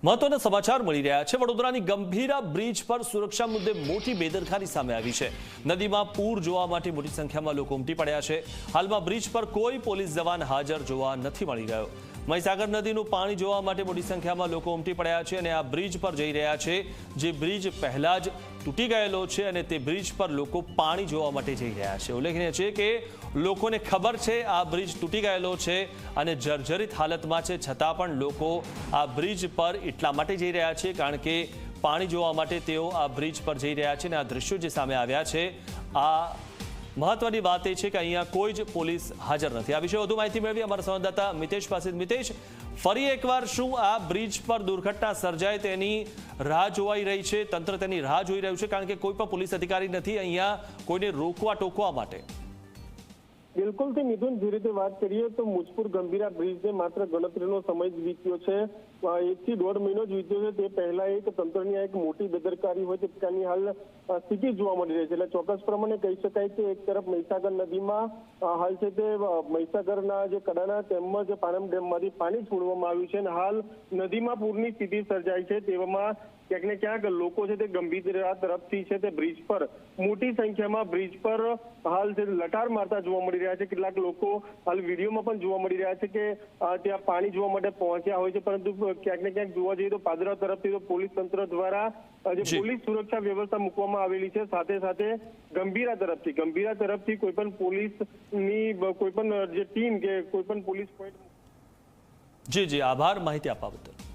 મહત્વના સમાચાર મળી રહ્યા છે। વડોદરાની ગંભીરા બ્રિજ પર સુરક્ષા મુદ્દે મોટી બેદરકારી સામે આવી છે। નદીમાં પૂર જોવા માટે મોટી સંખ્યામાં લોકો ઉમટી પડ્યા છે। હાલમાં બ્રિજ પર કોઈ પોલીસ જવાન હાજર જોવા નથી મળી રહ્યો। મહીસાગર નદીનું પાણી જોવા માટે મોટી સંખ્યામાં લોકો ઉમટી પડ્યા છે અને આ બ્રિજ પર જઈ રહ્યા છે, જે બ્રિજ પહેલા જ તૂટી ગયેલો છે અને તે બ્રિજ પર લોકો પાણી જોવા માટે જઈ રહ્યા છે। ઉલ્લેખનીય છે કે લોકોને ખબર છે આ બ્રિજ તૂટી ગયેલો છે અને જર્જરિત હાલતમાં છે, છતાં પણ લોકો આ બ્રિજ પર એટલા માટે જઈ રહ્યા છે કારણ કે પાણી જોવા માટે તેઓ આ બ્રિજ પર જઈ રહ્યા છે અને આ દ્રશ્યો જે સામે આવ્યા છે, આ મહત્વની વાત એ છે કે અહીંયા કોઈ જ પોલીસ હાજર નથી। આ વિશે વધુ માહિતી મેળવી અમારા સંવાદદાતા મિતેશ પાસે। મિતેશ, ફરી એકવાર શું આ બ્રિજ પર દુર્ઘટના સર્જાય તેની રાહ જોવાઈ રહી છે? તંત્ર તેની રાહ જોઈ રહ્યું છે કારણ કે કોઈ પણ પોલીસ અધિકારી નથી અહીંયા કોઈને રોકવા ટોકવા માટે। બિલકુલ થી મિથુન, જે રીતે વાત કરીએ તો મુજપુર ગંભીરા બ્રિજને માત્ર ગણતરીનો સમય જ વીત્યો છે, 1 થી 1.5 મહિનો જ વીત્યો છે। તે પહેલા એક તંત્રની એક મોટી બેદરકારી હોય તે પ્રકારની હાલ સ્થિતિ જોવા મળી રહી છે। એટલે ચોક્કસ પ્રમાણે કહી શકાય કે એક તરફ મહીસાગર નદીમાં હાલ છે તે મહીસાગરના જે કડાના તેમજ પાણમ ડેમમાંથી પાણી છોડવામાં આવ્યું છે અને હાલ નદીમાં પૂરની સ્થિતિ સર્જાઈ છે। તેવામાં ક્યાંક ને ક્યાંક લોકો છે તે ગંભીરા તરફથી છે તે બ્રિજ પર મોટી સંખ્યામાં બ્રિજ પર હાલ છે લટાર મારતા જોવા મળી રહ્યા છે। કેટલાક લોકો હાલ વિડીયોમાં પણ જોવા મળી રહ્યા છે કે ત્યાં પાણી જોવા માટે પહોંચ્યા હોય છે, પરંતુ ક્યાંક ને ક્યાંક જોવા જઈએ તો પાદરા તરફથી તો પોલીસ તંત્ર દ્વારા જે પોલીસ સુરક્ષા વ્યવસ્થા મૂકવામાં આવેલી છે, સાથે સાથે ગંભીરા તરફથી કોઈ પણ પોલીસની કોઈ પણ જે ટીમ કે કોઈ પણ પોલીસ પોઈન્ટ। જી, આભાર માહિતી આપવા બદલ।